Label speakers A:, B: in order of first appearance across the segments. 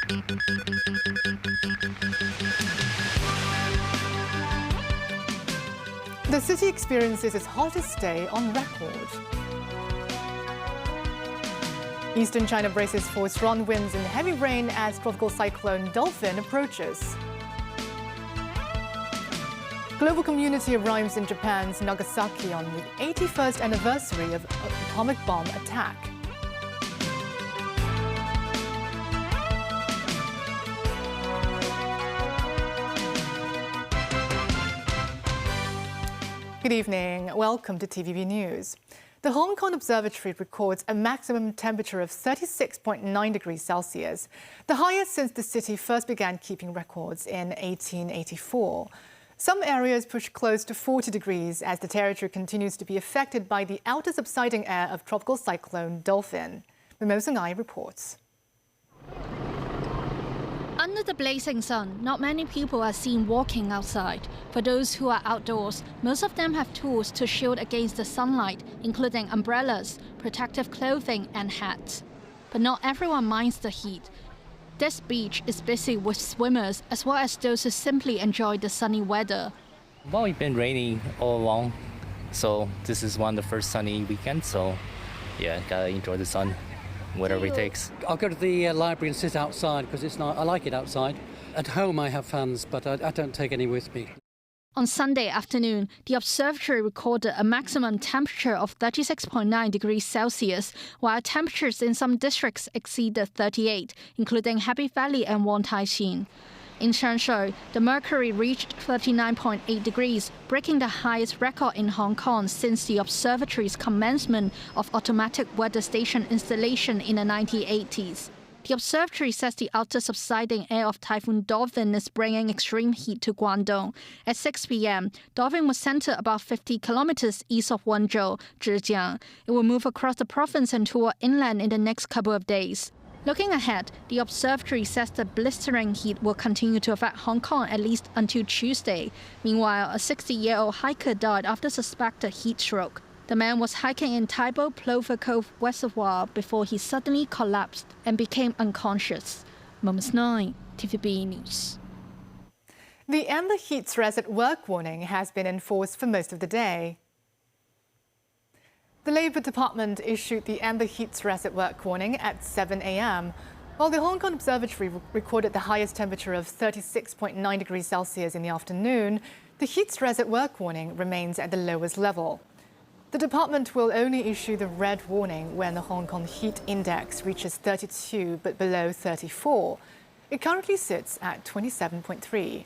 A: The city experiences its hottest day on record. Eastern China braces for strong winds and heavy rain as tropical cyclone Dolphin approaches. Global community arrives in Japan's Nagasaki on the 81st anniversary of atomic bomb attack. Good evening. Welcome to TVB News. The Hong Kong Observatory records a maximum temperature of 36.9 degrees Celsius, the highest since the city first began keeping records in 1884. Some areas push close to 40 degrees as the territory continues to be affected by the outer subsiding air of tropical cyclone Dolphin. Mimosa Ngai reports.
B: Under the blazing sun, not many people are seen walking outside. For those who are outdoors, most of them have tools to shield against the sunlight, including umbrellas, protective clothing and hats. But not everyone minds the heat. This beach is busy with swimmers as well as those who simply enjoy the sunny weather.
C: Well, it's been raining all along, so this is one of the first sunny weekends, so yeah, gotta enjoy the sun. Whatever it takes.
D: I'll go to the library and sit outside because it's nice. I like it outside. At home I have fans, but I don't take any with me.
B: On Sunday afternoon, the observatory recorded a maximum temperature of 36.9 degrees Celsius, while temperatures in some districts exceeded 38, including Happy Valley and Wong Tai Sin. In Shanshou, the mercury reached 39.8 degrees, breaking the highest record in Hong Kong since the observatory's commencement of automatic weather station installation in the 1980s. The observatory says the outer subsiding air of Typhoon Dolphin is bringing extreme heat to Guangdong. At 6 p.m., Dolphin was centered about 50 kilometers east of Wenzhou, Zhejiang. It will move across the province and toward inland in the next couple of days. Looking ahead, the observatory says the blistering heat will continue to affect Hong Kong at least until Tuesday. Meanwhile, a 60-year-old hiker died after suspected heat stroke. The man was hiking in Taibo Plover Cove Reservoir before he suddenly collapsed and became unconscious. Moments 9, TVB News.
A: The amber heat stress at work warning has been enforced for most of the day. The Labour Department issued the amber heat stress at work warning at 7 a.m. While the Hong Kong Observatory recorded the highest temperature of 36.9 degrees Celsius in the afternoon, the heat stress at work warning remains at the lowest level. The department will only issue the red warning when the Hong Kong heat index reaches 32 but below 34. It currently sits at 27.3.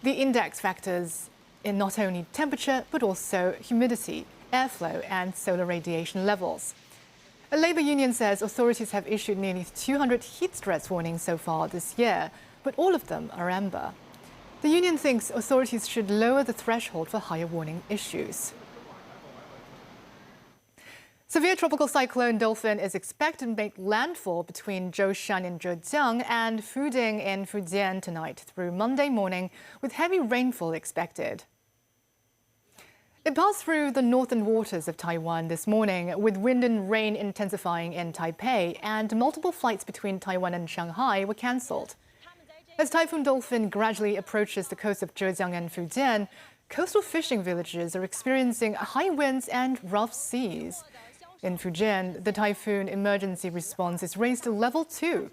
A: The index factors in not only temperature but also humidity, airflow and solar radiation levels. A labour union says authorities have issued nearly 200 heat stress warnings so far this year, but all of them are amber. The union thinks authorities should lower the threshold for higher warning issues. Severe tropical cyclone Dolphin is expected to make landfall between Zhoushan in Zhejiang and Fuding in Fujian tonight through Monday morning, with heavy rainfall expected. It passed through the northern waters of Taiwan this morning, with wind and rain intensifying in Taipei, and multiple flights between Taiwan and Shanghai were cancelled. As Typhoon Dolphin gradually approaches the coast of Zhejiang and Fujian, coastal fishing villages are experiencing high winds and rough seas. In Fujian, the typhoon emergency response is raised to level 2.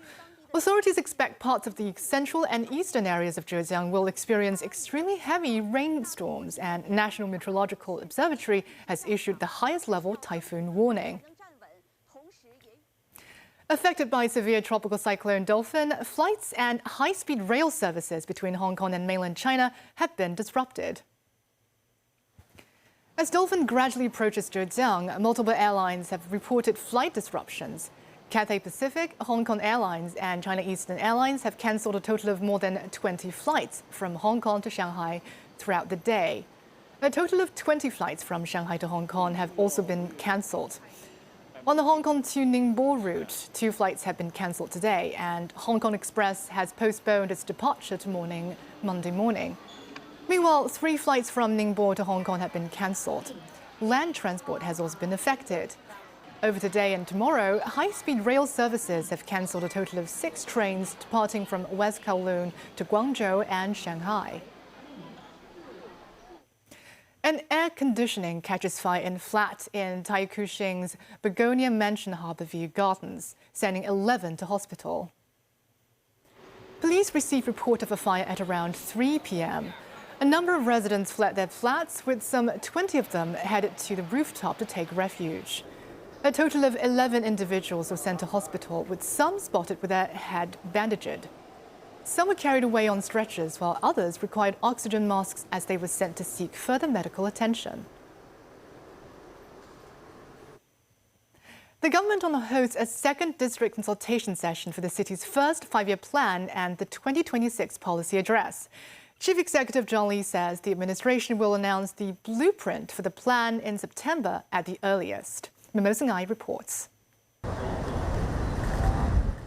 A: Authorities expect parts of the central and eastern areas of Zhejiang will experience extremely heavy rainstorms, and National Meteorological Observatory has issued the highest level typhoon warning. Affected by severe tropical cyclone Dolphin, flights and high-speed rail services between Hong Kong and mainland China have been disrupted. As Dolphin gradually approaches Zhejiang, multiple airlines have reported flight disruptions. Cathay Pacific, Hong Kong Airlines and China Eastern Airlines have cancelled a total of more than 20 flights from Hong Kong to Shanghai throughout the day. A total of 20 flights from Shanghai to Hong Kong have also been cancelled. On the Hong Kong to Ningbo route, 2 flights have been cancelled today, and Hong Kong Express has postponed its departure to Monday morning. Meanwhile, 3 flights from Ningbo to Hong Kong have been cancelled. Land transport has also been affected. Over today and tomorrow, high-speed rail services have cancelled a total of 6 trains departing from West Kowloon to Guangzhou and Shanghai. An air conditioning catches fire in flat in Taikushing's Begonia Mansion Harbourview Gardens, sending 11 to hospital. Police received report of a fire at around 3 p.m. A number of residents fled their flats, with some 20 of them headed to the rooftop to take refuge. A total of 11 individuals were sent to hospital, with some spotted with their head bandaged. Some were carried away on stretchers, while others required oxygen masks as they were sent to seek further medical attention. The government will host a second district consultation session for the city's first 5-year plan and the 2026 policy address. Chief Executive John Lee says the administration will announce the blueprint for the plan in September at the earliest. Mimosa Ngai reports.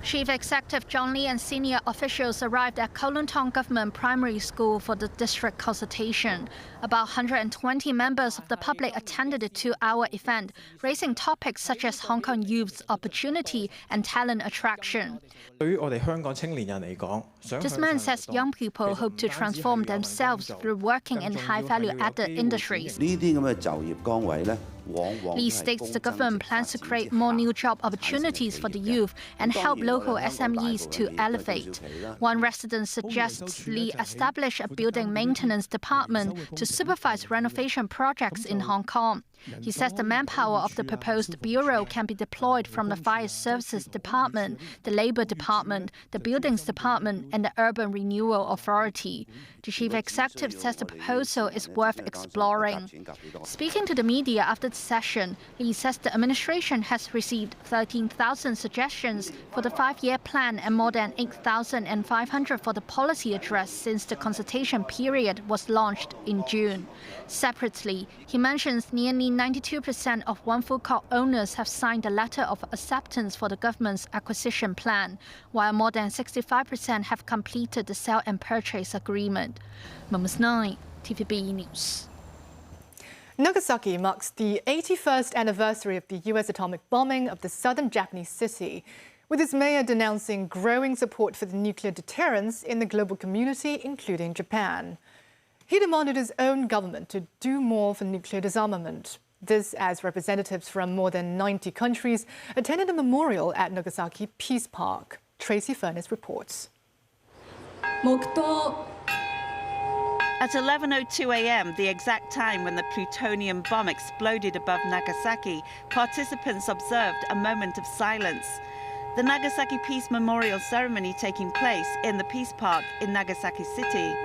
B: Chief Executive John Lee and senior officials arrived at Kowloon Town Government Primary School for the district consultation. About 120 members of the public attended the 2-hour event, raising topics such as Hong Kong youth's opportunity and talent attraction. This man says young people hope to transform themselves through working in high-value-added industries. Lee states the government plans to create more new job opportunities for the youth and help local SMEs to elevate. One resident suggests Lee establish a building maintenance department to supervise renovation projects in Hong Kong. He says the manpower of the proposed bureau can be deployed from the Fire Services Department, the Labour Department, the Buildings Department, and the Urban Renewal Authority. The chief executive says the proposal is worth exploring. Speaking to the media after the session, Lee says the administration has received 13,000 suggestions for the 5-year plan and more than 8,500 for the policy address since the consultation period was launched in June. Separately, he mentions nearly 92% of one food court owners have signed a letter of acceptance for the government's acquisition plan, while more than 65% have completed the sale and purchase agreement. Mimosa Ngai, TVB News.
A: Nagasaki marks the 81st anniversary of the U.S. atomic bombing of the southern Japanese city, with its mayor denouncing growing support for the nuclear deterrence in the global community, including Japan. He demanded his own government to do more for nuclear disarmament. This as representatives from more than 90 countries attended a memorial at Nagasaki Peace Park. Tracy Furness reports.
E: At 11:02 a.m., the exact time when the plutonium bomb exploded above Nagasaki, participants observed a moment of silence. The Nagasaki Peace Memorial ceremony taking place in the Peace Park in Nagasaki City.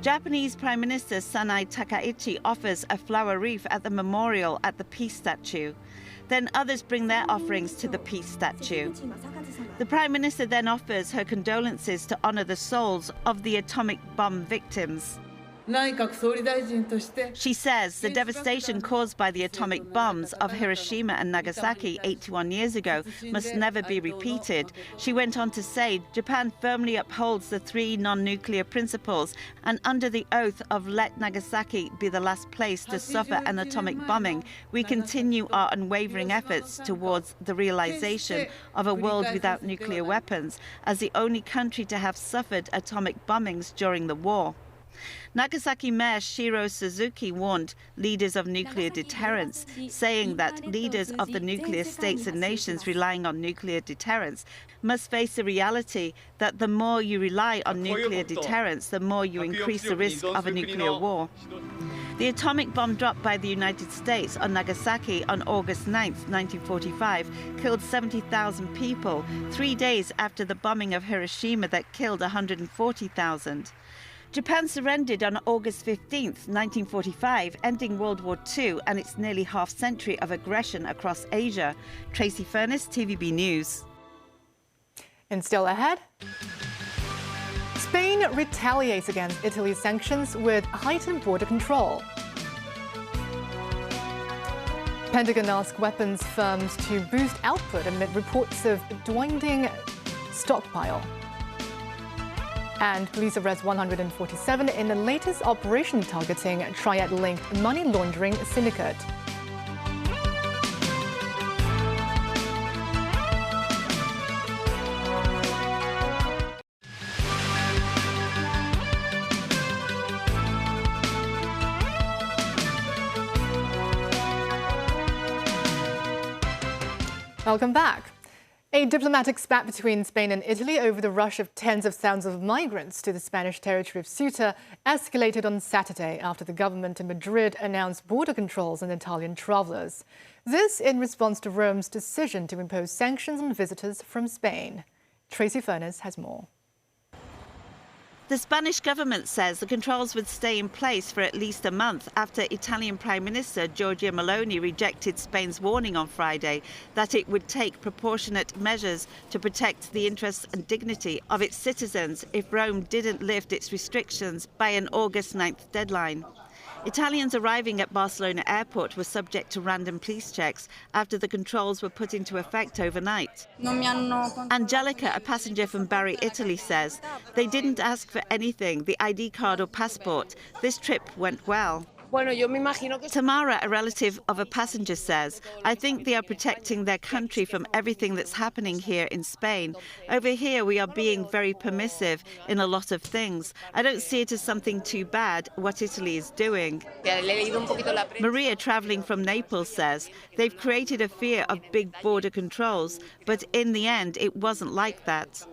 E: Japanese Prime Minister Sanai Takaichi offers a flower wreath at the memorial at the Peace Statue. Then others bring their offerings to the Peace Statue. The Prime Minister then offers her condolences to honor the souls of the atomic bomb victims. She says the devastation caused by the atomic bombs of Hiroshima and Nagasaki 81 years ago must never be repeated. She went on to say Japan firmly upholds the 3 non-nuclear principles, and under the oath of let Nagasaki be the last place to suffer an atomic bombing, we continue our unwavering efforts towards the realization of a world without nuclear weapons, as the only country to have suffered atomic bombings during the war. Nagasaki Mayor Shiro Suzuki warned leaders of nuclear deterrence, saying that leaders of the nuclear states and nations relying on nuclear deterrence must face the reality that the more you rely on nuclear deterrence, the more you increase the risk of a nuclear war. The atomic bomb dropped by the United States on Nagasaki on August 9, 1945, killed 70,000 people, 3 days after the bombing of Hiroshima that killed 140,000. Japan surrendered on August 15, 1945, ending World War II and its nearly half-century of aggression across Asia. Tracy Furness, TVB News.
A: And still ahead, Spain retaliates against Italy's sanctions with heightened border control. Pentagon asks weapons firms to boost output amid reports of dwindling stockpile. And police arrest 147 in the latest operation targeting Triad-linked money laundering syndicate. Welcome back. A diplomatic spat between Spain and Italy over the rush of tens of thousands of migrants to the Spanish territory of Ceuta escalated on Saturday after the government in Madrid announced border controls on Italian travellers. This in response to Rome's decision to impose sanctions on visitors from Spain. Tracy Furness has more.
E: The Spanish government says the controls would stay in place for at least a month after Italian Prime Minister Giorgia Meloni rejected Spain's warning on Friday that it would take proportionate measures to protect the interests and dignity of its citizens if Rome didn't lift its restrictions by an August 9th deadline. Italians arriving at Barcelona airport were subject to random police checks after the controls were put into effect overnight. Angelica, a passenger from Bari, Italy, says they didn't ask for anything, the ID card or passport. This trip went well. Tamara, a relative of a passenger, says, I think they are protecting their country from everything that's happening here in Spain. Over here, we are being very permissive in a lot of things. I don't see it as something too bad, what Italy is doing. Maria, travelling from Naples, says they've created a fear of big border controls, but in the end, it wasn't like that.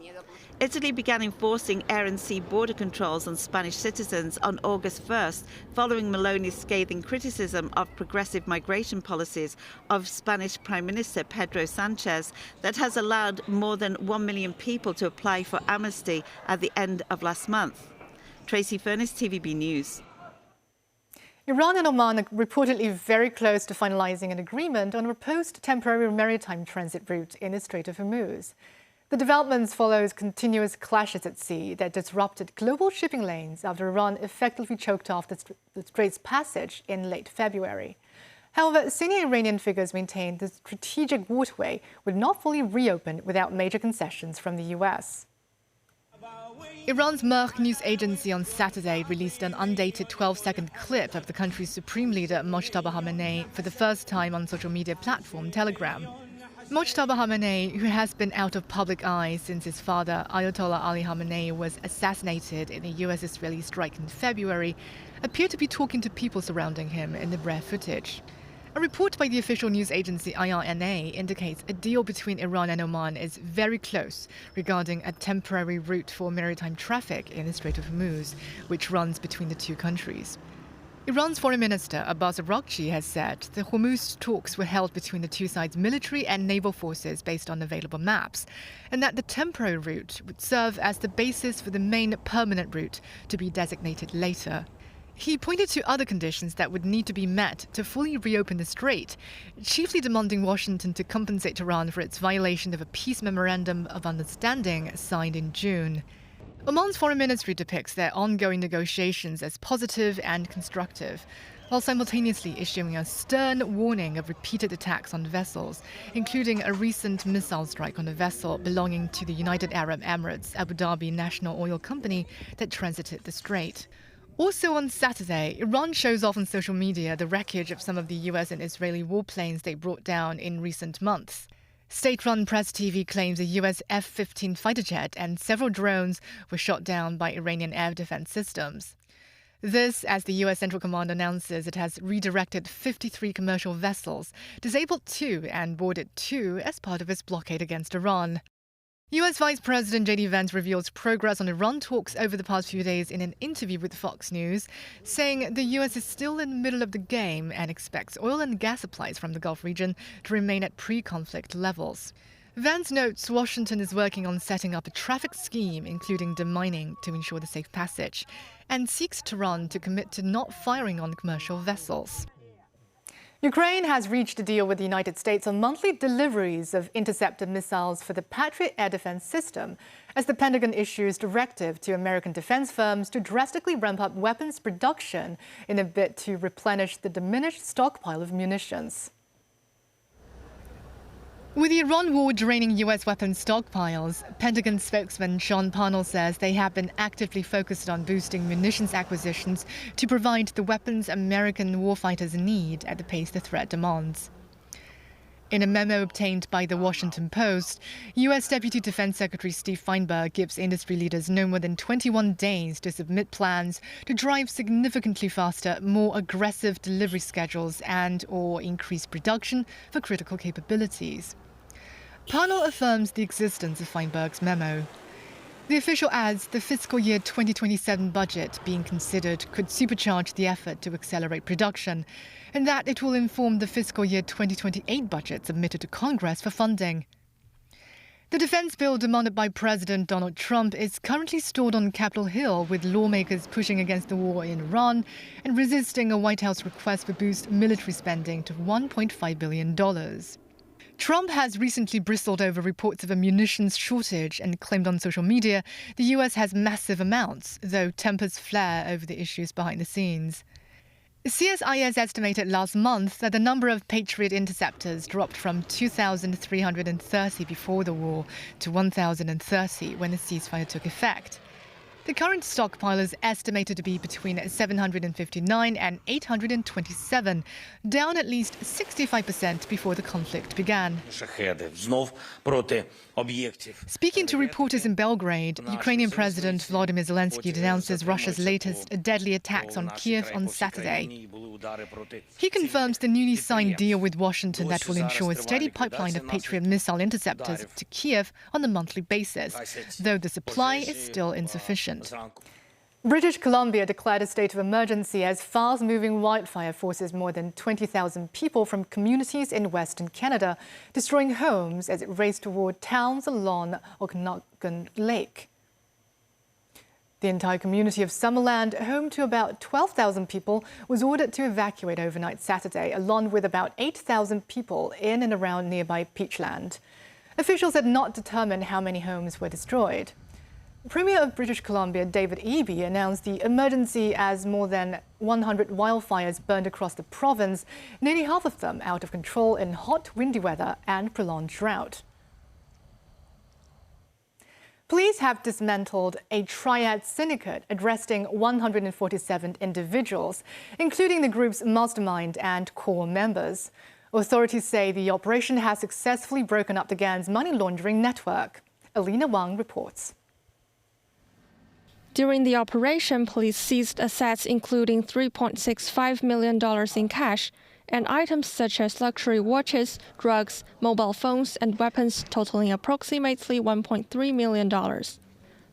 E: Italy began enforcing air and sea border controls on Spanish citizens on August 1st, following Meloni's scathing criticism of progressive migration policies of Spanish Prime Minister Pedro Sanchez that has allowed more than 1 million people to apply for amnesty at the end of last month. Tracy Furness, TVB News.
A: Iran and Oman are reportedly very close to finalizing an agreement on a proposed temporary maritime transit route in the Strait of Hormuz. The developments follows continuous clashes at sea that disrupted global shipping lanes after Iran effectively choked off the strait's passage in late February. However, senior Iranian figures maintained the strategic waterway would not fully reopen without major concessions from the US. Iran's Merk news agency on Saturday released an undated 12-second clip of the country's supreme leader Mojtaba Khamenei for the first time on social media platform Telegram. Mojtaba Khamenei, who has been out of public eye since his father, Ayatollah Ali Khamenei, was assassinated in a US-Israeli strike in February, appeared to be talking to people surrounding him in the rare footage. A report by the official news agency IRNA indicates a deal between Iran and Oman is very close regarding a temporary route for maritime traffic in the Strait of Hormuz, which runs between the two countries. Iran's Foreign Minister Abbas Araghchi has said the Hormuz talks were held between the two sides' military and naval forces based on available maps, and that the temporary route would serve as the basis for the main permanent route to be designated later. He pointed to other conditions that would need to be met to fully reopen the strait, chiefly demanding Washington to compensate Iran for its violation of a peace memorandum of understanding signed in June. Oman's foreign ministry depicts their ongoing negotiations as positive and constructive, while simultaneously issuing a stern warning of repeated attacks on vessels, including a recent missile strike on a vessel belonging to the United Arab Emirates Abu Dhabi National Oil Company that transited the strait. Also on Saturday, Iran shows off on social media the wreckage of some of the US and Israeli warplanes they brought down in recent months. State-run Press TV claims a US F-15 fighter jet and several drones were shot down by Iranian air defense systems. This as the US Central Command announces it has redirected 53 commercial vessels, disabled 2 and boarded 2 as part of its blockade against Iran. US Vice President J.D. Vance reveals progress on Iran talks over the past few days in an interview with Fox News, saying the US is still in the middle of the game and expects oil and gas supplies from the Gulf region to remain at pre-conflict levels. Vance notes Washington is working on setting up a traffic scheme, including demining, to ensure the safe passage, and seeks Tehran to commit to not firing on commercial vessels. Ukraine has reached a deal with the United States on monthly deliveries of interceptor missiles for the Patriot air defense system, as the Pentagon issues directive to American defense firms to drastically ramp up weapons production in a bid to replenish the diminished stockpile of munitions. With the Iran war draining US weapons stockpiles, Pentagon spokesman Sean Parnell says they have been actively focused on boosting munitions acquisitions to provide the weapons American warfighters need at the pace the threat demands. In a memo obtained by The Washington Post, US Deputy Defense Secretary Steve Feinberg gives industry leaders no more than 21 days to submit plans to drive significantly faster, more aggressive delivery schedules and/or increase production for critical capabilities. Panel affirms the existence of Feinberg's memo. The official adds the fiscal year 2027 budget being considered could supercharge the effort to accelerate production, and that it will inform the fiscal year 2028 budget submitted to Congress for funding. The defense bill demanded by President Donald Trump is currently stored on Capitol Hill, with lawmakers pushing against the war in Iran and resisting a White House request to boost military spending to $1.5 billion. Trump has recently bristled over reports of a munitions shortage and claimed on social media the US has massive amounts, though tempers flare over the issues behind the scenes. CSIS estimated last month that the number of Patriot interceptors dropped from 2,330 before the war to 1,030 when the ceasefire took effect. The current stockpile is estimated to be between 759 and 827, down at least 65% before the conflict began. Speaking to reporters in Belgrade, Ukrainian President Volodymyr Zelensky denounces Russia's latest deadly attacks on Kiev on Saturday. He confirms the newly signed deal with Washington that will ensure a steady pipeline of Patriot missile interceptors to Kiev on a monthly basis, though the supply is still insufficient. British Columbia declared a state of emergency as fast-moving wildfire forces more than 20,000 people from communities in Western Canada, destroying homes as it raced toward towns along Okanagan Lake. The entire community of Summerland, home to about 12,000 people, was ordered to evacuate overnight Saturday, along with about 8,000 people in and around nearby Peachland. Officials had not determined how many homes were destroyed. Premier of British Columbia David Eby announced the emergency as more than 100 wildfires burned across the province, nearly half of them out of control in hot, windy weather and prolonged drought. Police have dismantled a Triad syndicate addressing 147 individuals, including the group's mastermind and core members. Authorities say the operation has successfully broken up the gang's money laundering network. Alina Wang reports.
F: During the operation, police seized assets including $3.65 million in cash and items such as luxury watches, drugs, mobile phones, and weapons totaling approximately $1.3 million.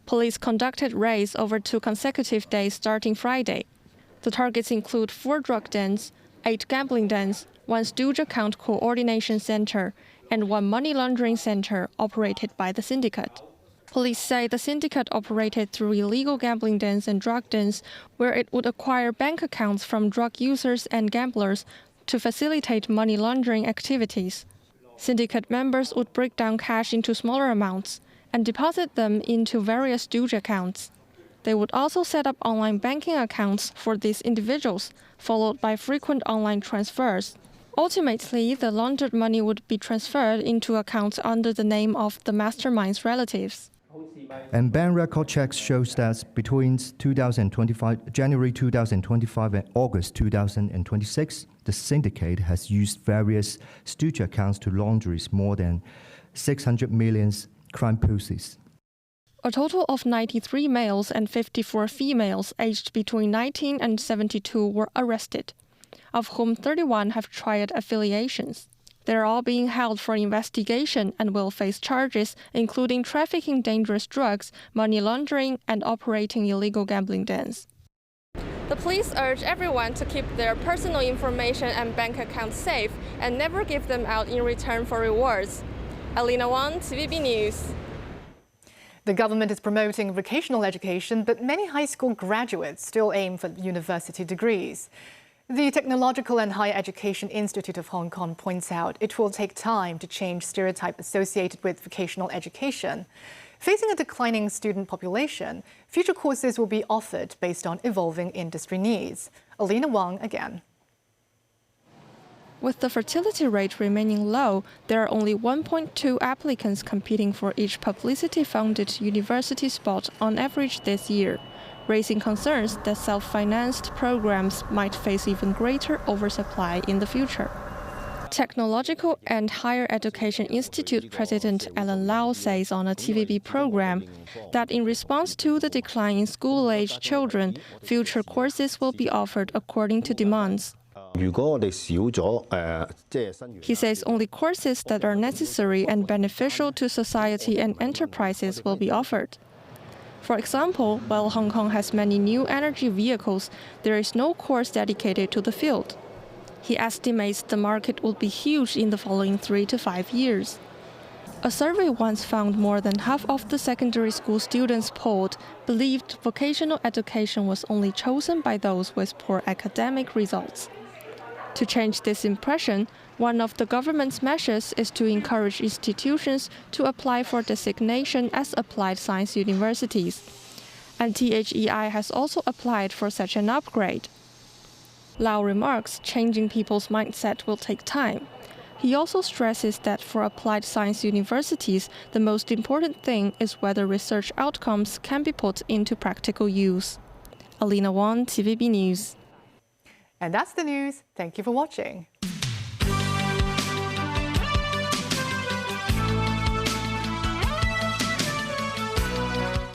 F: Police conducted raids over 2 consecutive days starting Friday. The targets include 4 drug dens, 8 gambling dens, 1 stooge account coordination center, and 1 money laundering center operated by the syndicate. Police say the syndicate operated through illegal gambling dens and drug dens, where it would acquire bank accounts from drug users and gamblers to facilitate money laundering activities. Syndicate members would break down cash into smaller amounts and deposit them into various stooge accounts. They would also set up online banking accounts for these individuals, followed by frequent online transfers. Ultimately, the laundered money would be transferred into accounts under the name of the mastermind's relatives.
G: And bank record checks shows that between January 2025 and August 2026, the syndicate has used various stooge accounts to launder more than 600 million crime proceeds.
F: A total of 93 males and 54 females aged between 19 and 72 were arrested, of whom 31 have Triad affiliations. They're all being held for investigation and will face charges including trafficking dangerous drugs, money laundering, and operating illegal gambling dens. The police urge everyone to keep their personal information and bank accounts safe and never give them out in return for rewards. Alina Wang, TVB News.
A: The government is promoting vocational education, but many high school graduates still aim for university degrees. The Technological and Higher Education Institute of Hong Kong points out it will take time to change stereotypes associated with vocational education. Facing a declining student population, future courses will be offered based on evolving industry needs. Alina Wang again.
F: With the fertility rate remaining low, there are only 1.2 applicants competing for each publicity-funded university spot on average this year, raising concerns that self-financed programs might face even greater oversupply in the future. Technological and Higher Education Institute President Alan Lau says on a TVB program that in response to the decline in school-age children, future courses will be offered according to demands. He says only courses that are necessary and beneficial to society and enterprises will be offered. For example, while Hong Kong has many new energy vehicles, there is no course dedicated to the field. He estimates the market will be huge in the following 3 to 5 years. A survey once found more than half of the secondary school students polled believed vocational education was only chosen by those with poor academic results. To change this impression, one of the government's measures is to encourage institutions to apply for designation as applied science universities. And THEI has also applied for such an upgrade. Lau remarks changing people's mindset will take time. He also stresses that for applied science universities, the most important thing is whether research outcomes can be put into practical use. Alina Wong, TVB News.
A: And that's the news. Thank you for watching.